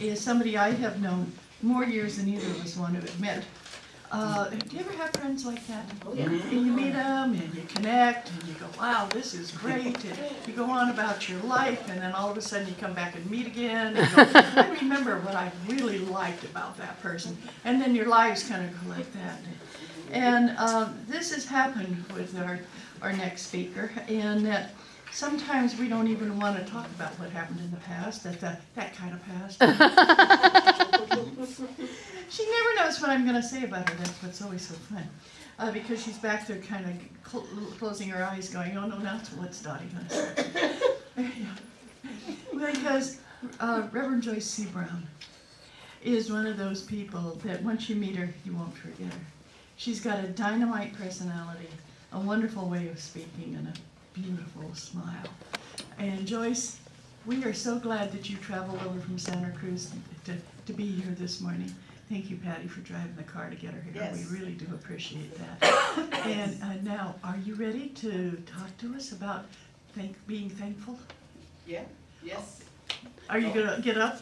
is somebody I have known more years than either of us want to admit. Do you ever have friends like that? Oh, yeah. And you meet them, and you connect, and you go, wow, this is great, and you go on about your life, and then all of a sudden you come back and meet again, and go, I remember what I really liked about that person, and then your lives kind of go like that. And this has happened with our next speaker, and that sometimes we don't even want to talk about what happened in the past, that kind of past. She never knows what I'm going to say about her. That's what's always so fun. Because she's back there kind of closing her eyes going, oh no, that's what's Dottie going to say. Because Reverend Joyce C. Brown is one of those people that once you meet her, you won't forget her. She's got a dynamite personality, a wonderful way of speaking, and a beautiful smile. And Joyce, we are so glad that you traveled over from Santa Cruz to be here this morning. Thank you, Patty, for driving the car to get her here. Yes. We really do appreciate that. And now, are you ready to talk to us about being thankful? Yeah, yes. Are you going to get up?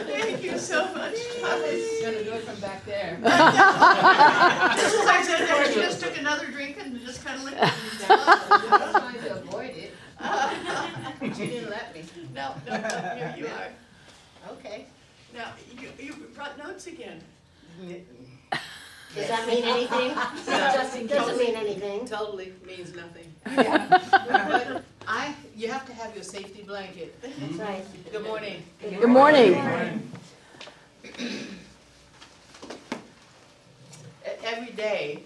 Thank you so much. I was gonna do it from back there. Just as I said that, she just took another drink and just kind of looked at me. I was trying to avoid it. But you didn't let me. No, here you are. Okay. Now, you brought notes again. Does that mean anything? Doesn't mean anything. Totally means nothing. Yeah. But you have to have your safety blanket. That's right. Good morning. Good morning. Every day,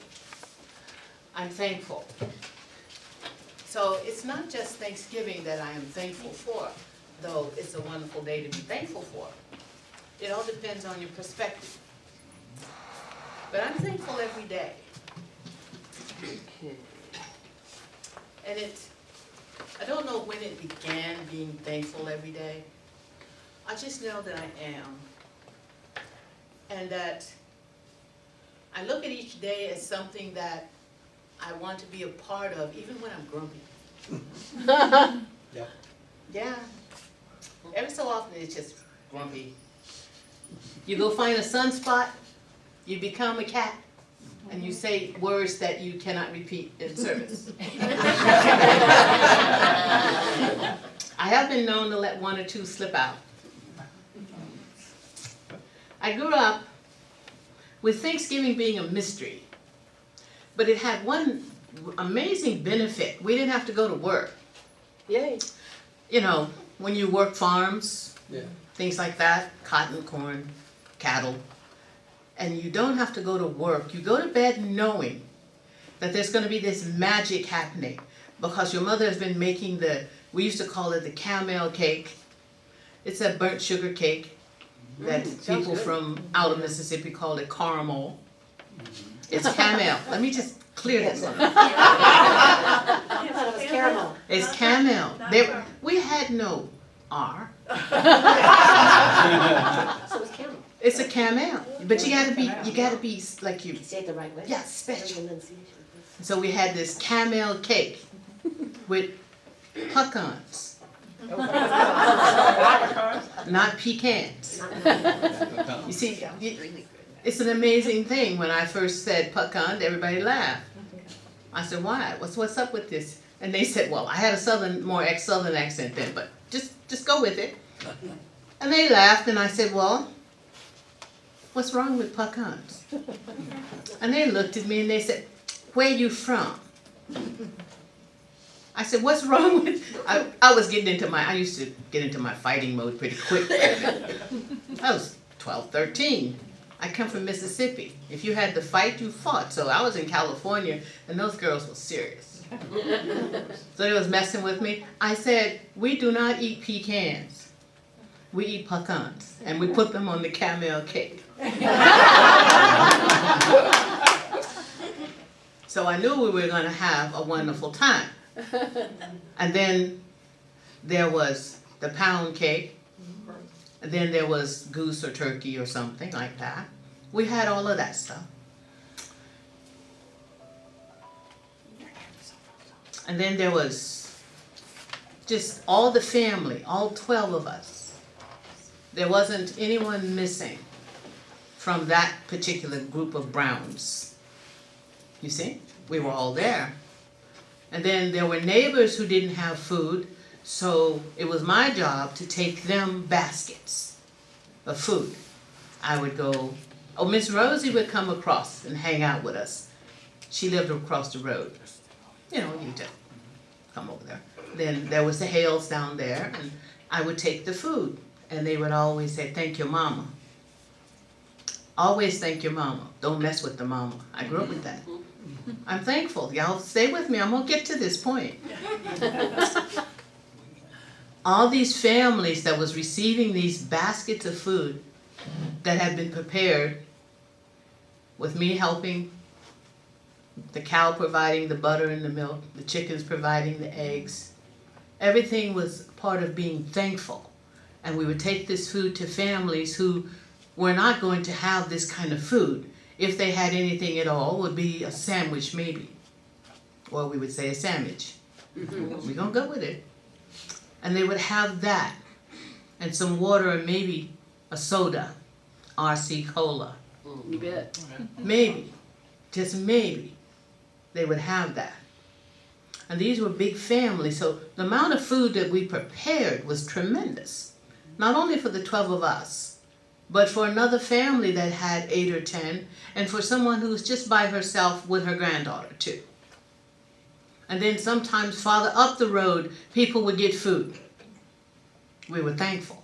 I'm thankful. So it's not just Thanksgiving that I am thankful for, though it's a wonderful day to be thankful for. It all depends on your perspective. But I'm thankful every day. And I don't know when it began being thankful every day. I just know that I am. And that I look at each day as something that I want to be a part of, even when I'm grumpy. Yeah. Every so often it's just grumpy. You go find a sunspot, you become a cat, and you say words that you cannot repeat in service. I have been known to let one or two slip out. I grew up with Thanksgiving being a mystery, but it had one amazing benefit. We didn't have to go to work. Yay. You know, when you work farms, Yeah. things like that, cotton, corn, cattle, and you don't have to go to work. You go to bed knowing that there's going to be this magic happening because your mother has been making we used to call it the camel cake. It's a burnt sugar cake that people from out of Mississippi call it caramel. It's camel. Let me just clear this one. I thought it was caramel. It's camel. We had no R. So it's caramel. It's a camel, but you gotta be like you. Say it the right way. Yeah, special. Pronunciation. So we had this camel cake with pecans, not pecans. You see, it's an amazing thing. When I first said pecan, everybody laughed. I said, why? What's up with this? And they said, well, I had a more southern accent then, but just go with it. And they laughed, and I said, well, what's wrong with pecans? And they looked at me and they said, where you from? I said, what's wrong with, I used to get into my fighting mode pretty quick. I was 12, 13. I come from Mississippi. If you had to fight, you fought. So I was in California and those girls were serious. So they was messing with me. I said, we do not eat pecans. We eat pecans. And we put them on the camel cake. So I knew we were going to have a wonderful time. And then there was the pound cake. And then there was goose or turkey or something like that. We had all of that stuff. And then there was just all the family, all 12 of us. There wasn't anyone missing from that particular group of Browns. You see, we were all there. And then there were neighbors who didn't have food, so it was my job to take them baskets of food. I would go, Miss Rosie would come across and hang out with us. She lived across the road. You know, you just come over there. Then there was the Hales down there, and I would take the food. And they would always say, thank your mama. Always thank your mama. Don't mess with the mama. I grew up with that. I'm thankful. Y'all stay with me. I'm going to get to this point. All these families that was receiving these baskets of food that had been prepared with me helping, the cow providing the butter and the milk, the chickens providing the eggs. Everything was part of being thankful. And we would take this food to families who were not going to have this kind of food. If they had anything at all, it would be a sandwich maybe. Or we would say a sandwich. We're going to go with it. And they would have that. And some water and maybe a soda. RC Cola. You bet. Maybe. Just maybe. They would have that. And these were big families. So the amount of food that we prepared was tremendous. Not only for the 12 of us, but for another family that had 8 or 10, and for someone who was just by herself with her granddaughter too. And then sometimes farther up the road, people would get food. We were thankful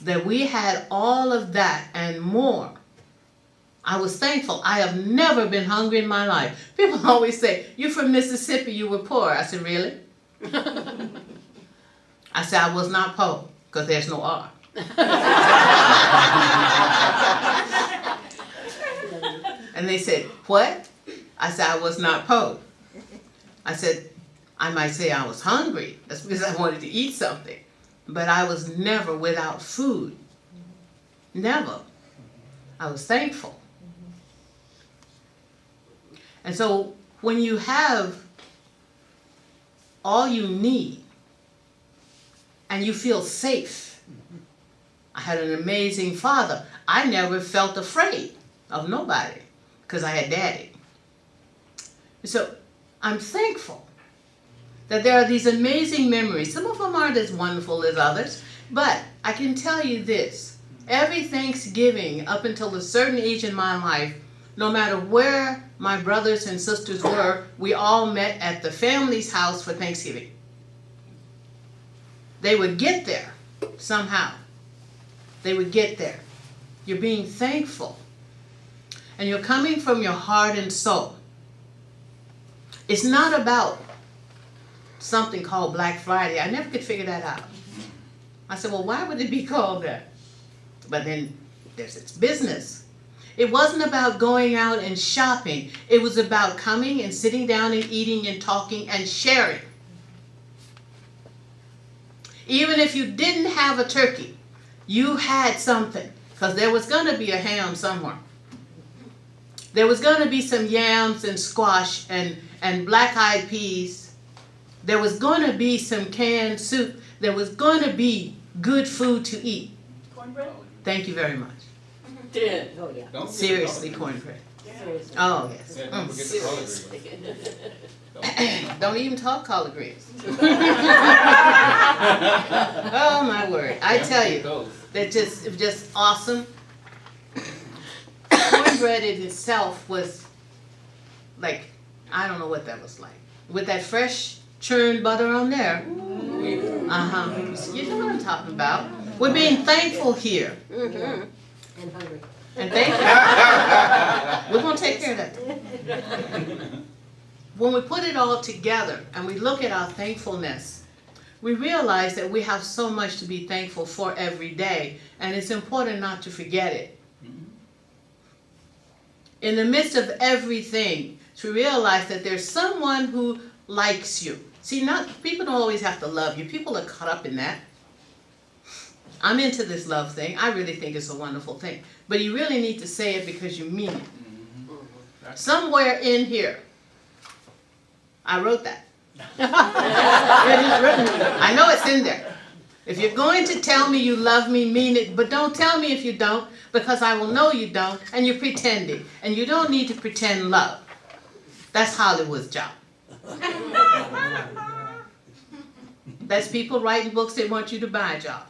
that we had all of that and more. I was thankful. I have never been hungry in my life. People always say, "You from Mississippi, you were poor." I said, "Really?" I said, "I was not poor, because there's no R." And they said, "What?" I said, "I was not poor." I said, I might say I was hungry. That's because I wanted to eat something. But I was never without food. Never. I was thankful. And so when you have all you need and you feel safe, I had an amazing father. I never felt afraid of nobody because I had Daddy. So I'm thankful that there are these amazing memories. Some of them aren't as wonderful as others, but I can tell you this. Every Thanksgiving up until a certain age in my life, no matter where my brothers and sisters were, we all met at the family's house for Thanksgiving. They would get there somehow. They would get there. You're being thankful. And you're coming from your heart and soul. It's not about something called Black Friday. I never could figure that out. I said, well, why would it be called that? But then there's its business. It wasn't about going out and shopping. It was about coming and sitting down and eating and talking and sharing. Even if you didn't have a turkey, you had something, because there was going to be a ham somewhere. There was going to be some yams and squash and black-eyed peas. There was going to be some canned soup. There was going to be good food to eat. Cornbread? Thank you very much. Oh, yeah. Seriously, cornbread. Seriously. Oh, yes. Yeah, don't forget the collard greens. Seriously. Don't even talk collard greens. Oh, my word. I tell you, that it was just awesome. Cornbread in itself was like, I don't know what that was like. With that fresh churned butter on there. Uh-huh. You know what I'm talking about. We're being thankful here. Mm-hmm. And hungry. And thank you. We're going to take care of that. When we put it all together and we look at our thankfulness, we realize that we have so much to be thankful for every day, and it's important not to forget it. In the midst of everything, to realize that there's someone who likes you. See, people don't always have to love you. People are caught up in that. I'm into this love thing. I really think it's a wonderful thing. But you really need to say it because you mean it. Somewhere in here, I wrote that. I know it's in there. If you're going to tell me you love me, mean it, but don't tell me if you don't, because I will know you don't, and you're pretending. And you don't need to pretend love. That's Hollywood's job. That's people writing books they want you to buy job.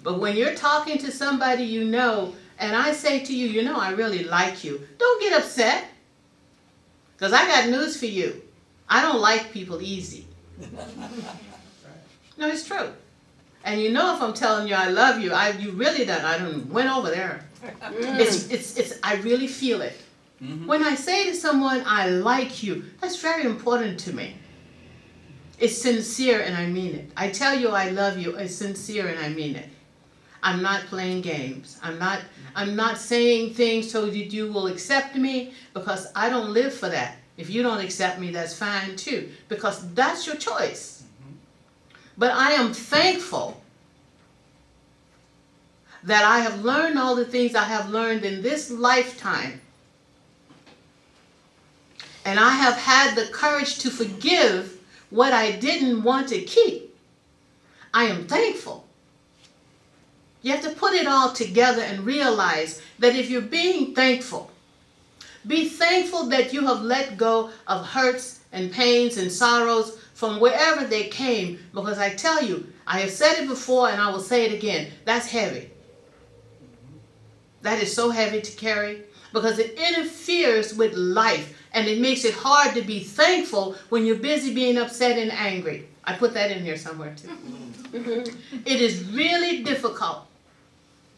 But when you're talking to somebody you know, and I say to you, you know I really like you, don't get upset. Because I got news for you. I don't like people easy. No, it's true. And you know if I'm telling you I love you, you really don't. I don't went over there. I really feel it. When I say to someone I like you, that's very important to me. It's sincere and I mean it. I tell you I love you, it's sincere and I mean it. I'm not playing games. I'm not saying things so that you will accept me, because I don't live for that. If you don't accept me, that's fine too, because that's your choice. But I am thankful that I have learned all the things I have learned in this lifetime. And I have had the courage to forgive what I didn't want to keep. I am thankful. You have to put it all together and realize that if you're being thankful, be thankful that you have let go of hurts and pains and sorrows from wherever they came, because I tell you, I have said it before and I will say it again, that's heavy. That is so heavy to carry, because it interferes with life and it makes it hard to be thankful when you're busy being upset and angry. I put that in here somewhere too. It is really difficult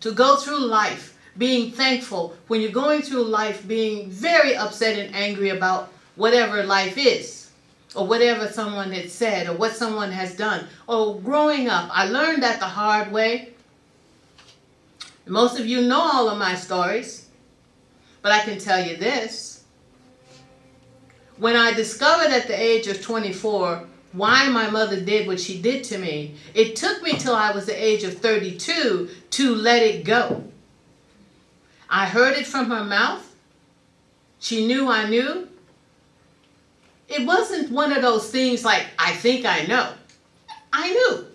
to go through life being thankful when you're going through life being very upset and angry about whatever life is, or whatever someone has said, or what someone has done. Or growing up, I learned that the hard way. Most of you know all of my stories, but I can tell you this. When I discovered at the age of 24 why my mother did what she did to me, it took me till I was the age of 32 to let it go. I heard it from her mouth. She knew I knew. It wasn't one of those things like, I think I know. I knew.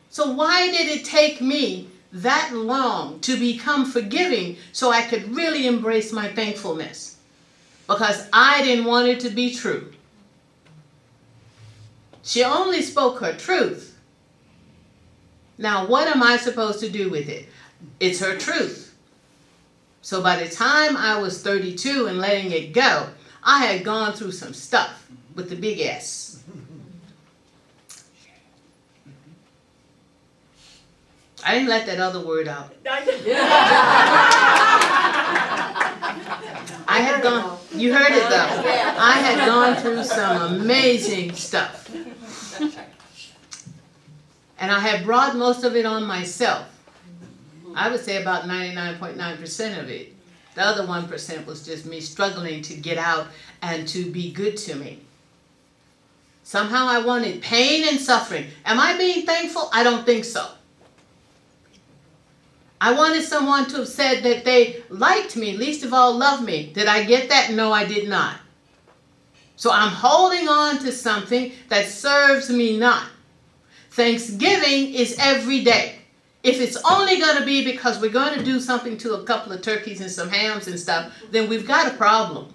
So why did it take me that long to become forgiving so I could really embrace my thankfulness? Because I didn't want it to be true. She only spoke her truth. Now, what am I supposed to do with it? It's her truth. So by the time I was 32 and letting it go, I had gone through some stuff with the big S. I didn't let that other word out. I had gone, you heard it though. I had gone through some amazing stuff. And I had brought most of it on myself. I would say about 99.9% of it. The other 1% was just me struggling to get out and to be good to me. Somehow I wanted pain and suffering. Am I being thankful? I don't think so. I wanted someone to have said that they liked me, least of all loved me. Did I get that? No, I did not. So I'm holding on to something that serves me not. Thanksgiving is every day. If it's only going to be because we're going to do something to a couple of turkeys and some hams and stuff, then we've got a problem.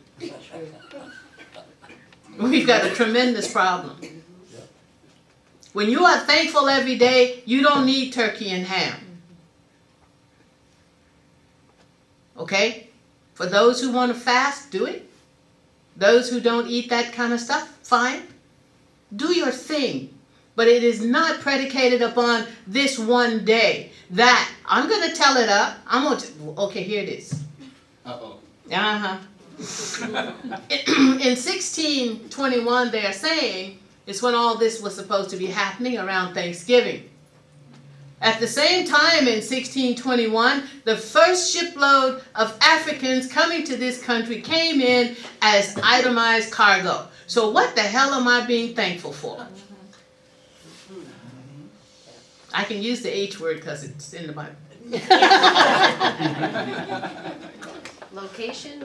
We've got a tremendous problem. When you are thankful every day, you don't need turkey and ham. Okay? For those who want to fast, do it. Those who don't eat that kind of stuff, fine. Do your thing. But it is not predicated upon this one day. That, I'm going to tell it up. Okay, here it is. Uh-oh. Uh-huh. In 1621, they are saying, it's when all this was supposed to be happening around Thanksgiving. At the same time in 1621, the first shipload of Africans coming to this country came in as itemized cargo. So what the hell am I being thankful for? I can use the H word because it's in the Bible. Location.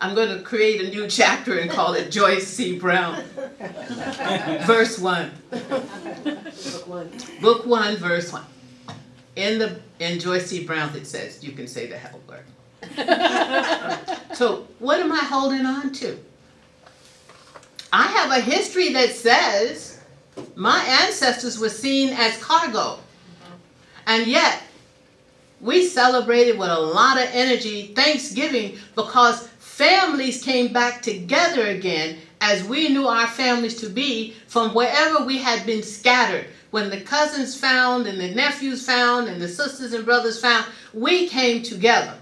I'm going to create a new chapter and call it Joyce C. Brown. Verse 1. Book one. Book 1, verse 1. In Joyce C. Brown it says, you can say the hell word. So what am I holding on to? I have a history that says my ancestors were seen as cargo. And yet, we celebrated with a lot of energy Thanksgiving because families came back together again as we knew our families to be from wherever we had been scattered. When the cousins found and the nephews found and the sisters and brothers found, we came together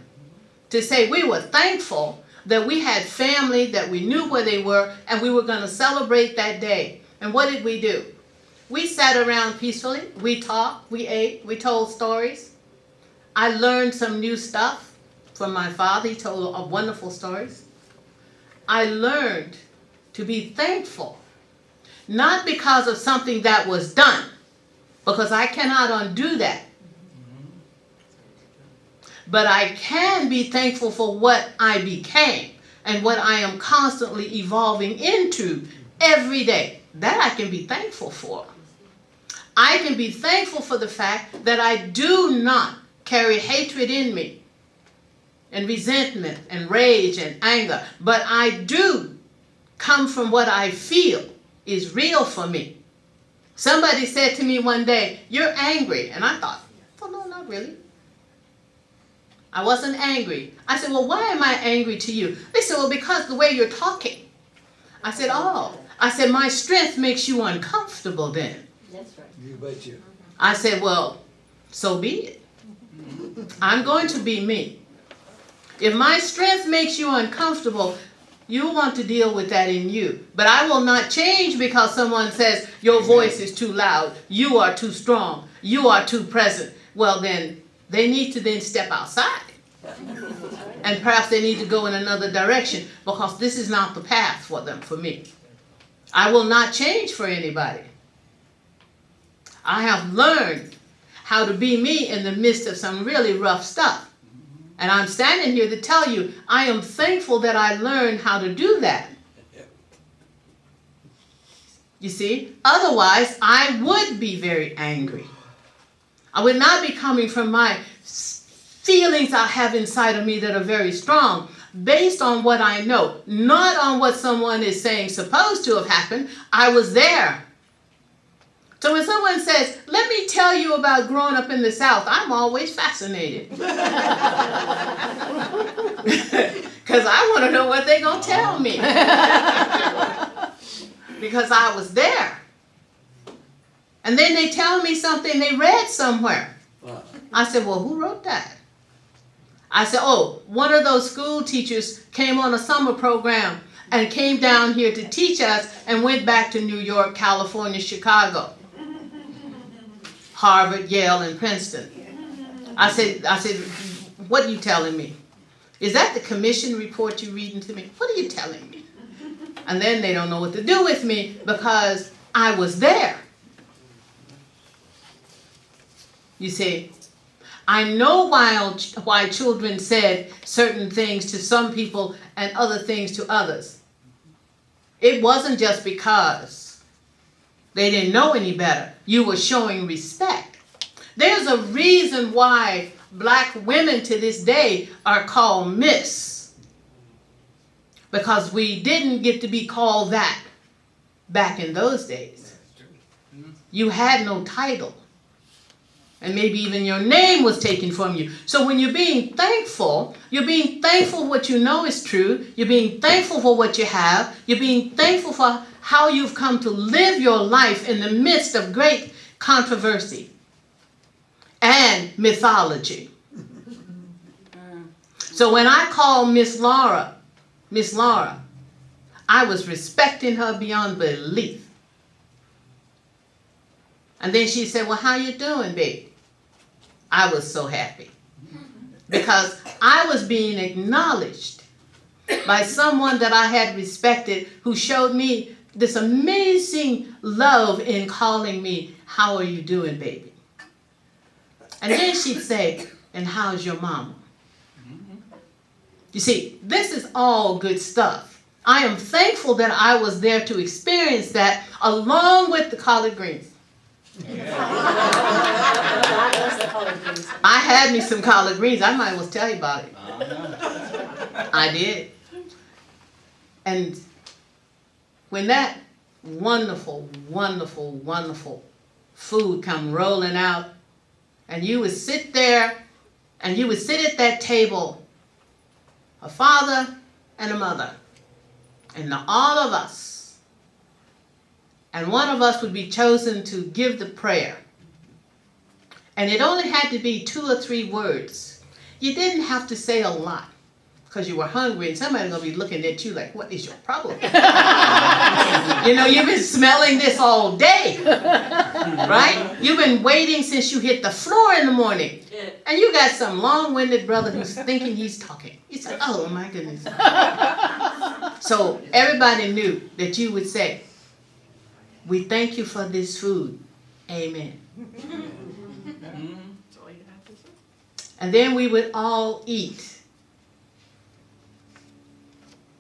to say we were thankful that we had family, that we knew where they were, and we were going to celebrate that day. And what did we do? We sat around peacefully, we talked, we ate, we told stories. I learned some new stuff from my father. He told wonderful stories. I learned to be thankful, not because of something that was done, because I cannot undo that. But I can be thankful for what I became and what I am constantly evolving into every day. That I can be thankful for. I can be thankful for the fact that I do not carry hatred in me and resentment and rage and anger, but I do come from what I feel is real for me. Somebody said to me one day, "You're angry." And I thought, well, no, not really. I wasn't angry. I said, well, why am I angry to you? They said, well, because the way you're talking. I said, oh. I said, my strength makes you uncomfortable then. That's right. You betcha. I said, well, so be it. I'm going to be me. If my strength makes you uncomfortable, you want to deal with that in you. But I will not change because someone says, your voice is too loud, you are too strong, you are too present. Well, then, they need to then step outside. And perhaps they need to go in another direction because this is not the path for them, for me. I will not change for anybody. I have learned how to be me in the midst of some really rough stuff. And I'm standing here to tell you, I am thankful that I learned how to do that. You see, otherwise I would be very angry. I would not be coming from my feelings I have inside of me that are very strong, based on what I know, not on what someone is saying supposed to have happened. I was there. So when someone says, let me tell you about growing up in the South, I'm always fascinated. Because I want to know what they're going to tell me. Because I was there. And then they tell me something they read somewhere. I said, well, who wrote that? I said, oh, one of those school teachers came on a summer program and came down here to teach us and went back to New York, California, Chicago, Harvard, Yale, and Princeton. I said, what are you telling me? Is that the commission report you're reading to me? What are you telling me? And then they don't know what to do with me because I was there. You see, I know why children said certain things to some people and other things to others. It wasn't just because they didn't know any better. You were showing respect. There's a reason why black women to this day are called Miss. Because we didn't get to be called that back in those days. You had no title. And maybe even your name was taken from you. So when you're being thankful for what you know is true. You're being thankful for what you have. You're being thankful for how you've come to live your life in the midst of great controversy and mythology. So when I called Miss Laura, I was respecting her beyond belief. And then she said, well, how you doing, babe? I was so happy because I was being acknowledged by someone that I had respected who showed me this amazing love in calling me, how are you doing, baby? And then she'd say, and how's your mama? You see, this is all good stuff. I am thankful that I was there to experience that along with the collard greens. I had me some collard greens. I might as well tell you about it. I did. And when that wonderful, wonderful, wonderful food come rolling out, and you would sit there, and you would sit at that table, a father and a mother, and all of us, and one of us would be chosen to give the prayer. And it only had to be 2 or 3 words. You didn't have to say a lot, because you were hungry, and somebody's going to be looking at you like, what is your problem? You know, you've been smelling this all day, right? You've been waiting since you hit the floor in the morning. And you got some long-winded brother who's thinking he's talking. You said, oh my goodness. So everybody knew that you would say, we thank you for this food. Amen. And then we would all eat.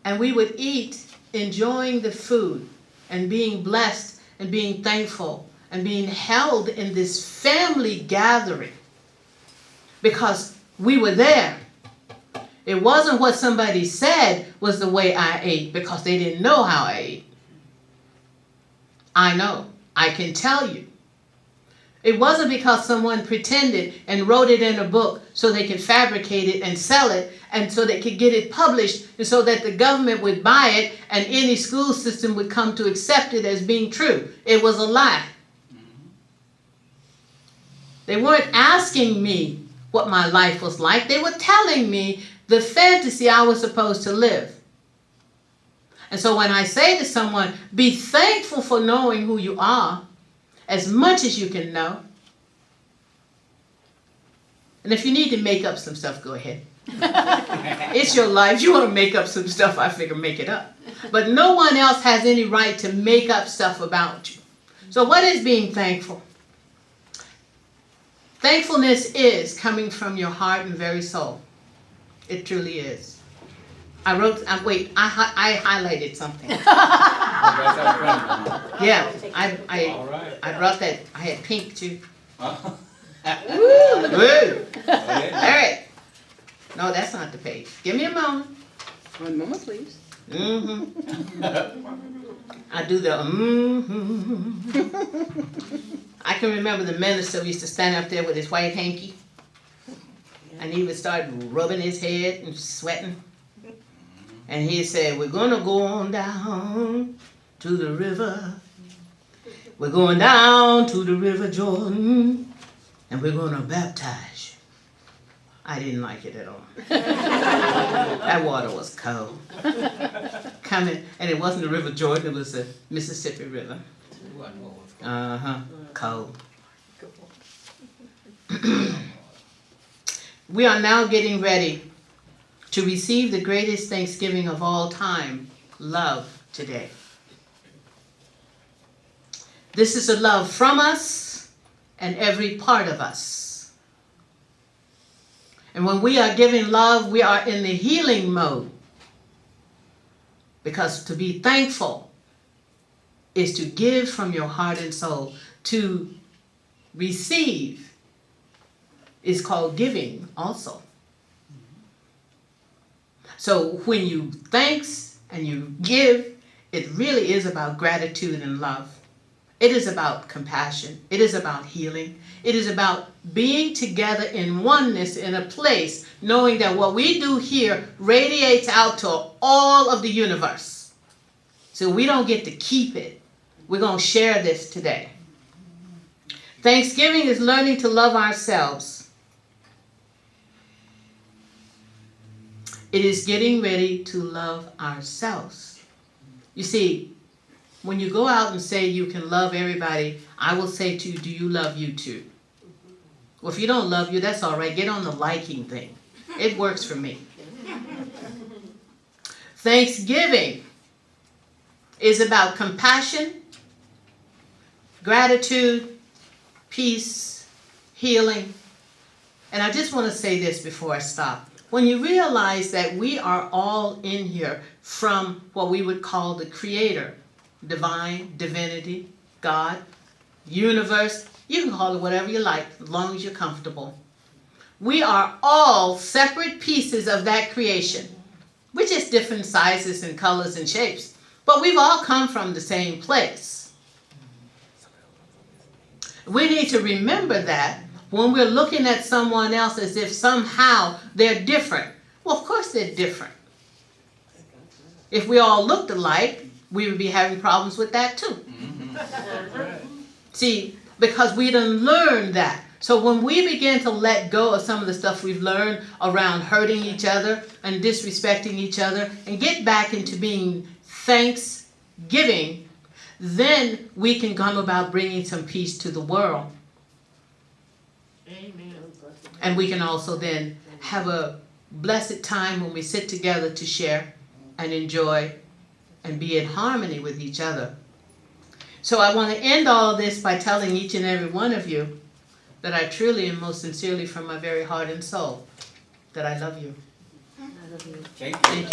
And we would eat enjoying the food and being blessed and being thankful and being held in this family gathering because we were there. It wasn't what somebody said was the way I ate because they didn't know how I ate. I know. I can tell you. It wasn't because someone pretended and wrote it in a book so they could fabricate it and sell it and so they could get it published and so that the government would buy it and any school system would come to accept it as being true. It was a lie. They weren't asking me what my life was like. They were telling me the fantasy I was supposed to live. And so when I say to someone, be thankful for knowing who you are, as much as you can know. And if you need to make up some stuff, go ahead. It's your life. You want to make up some stuff, I figure make it up. But no one else has any right to make up stuff about you. So what is being thankful? Thankfulness is coming from your heart and very soul. It truly is. I highlighted something. Yeah, I brought that. I had pink too. Woo! Woo! All right. No, that's not the page. Give me a moment. One moment, please. I do the I can remember the minister used to stand up there with his white hanky, and he would start rubbing his head and sweating. And he said, we're going to go on down to the river. We're going down to the river Jordan, and we're going to baptize you. I didn't like it at all. That water was cold. Coming, and it wasn't the River Jordan, it was the Mississippi River. Cold. We are now getting ready to receive the greatest Thanksgiving of all time, love, today. This is a love from us and every part of us. And when we are giving love, we are in the healing mode. Because to be thankful is to give from your heart and soul. To receive is called giving also. So when you thanks and you give, it really is about gratitude and love. It is about compassion. It is about healing. It is about being together in oneness in a place, knowing that what we do here radiates out to all of the universe. So we don't get to keep it. We're going to share this today. Thanksgiving is learning to love ourselves. It is getting ready to love ourselves. You see, when you go out and say you can love everybody, I will say to you, do you love you too? Well, if you don't love you, that's all right. Get on the liking thing. It works for me. Thanksgiving is about compassion, gratitude, peace, healing. And I just want to say this before I stop. when you realize that we are all in here from what we would call the Creator, divine, divinity, God, universe, you can call it whatever you like, as long as you're comfortable. We are all separate pieces of that creation. We're just different sizes and colors and shapes, but we've all come from the same place. We need to remember that when we're looking at someone else as if somehow they're different. Well, of course they're different. If we all looked alike, we would be having problems with that too. See, because we done learned that. So when we begin to let go of some of the stuff we've learned around hurting each other and disrespecting each other and get back into being thanksgiving, then we can come about bringing some peace to the world. Amen. And we can also then have a blessed time when we sit together to share and enjoy and be in harmony with each other. So I want to end all of this by telling each and every one of you that I truly and most sincerely from my very heart and soul that I love you. I love you. Thank you.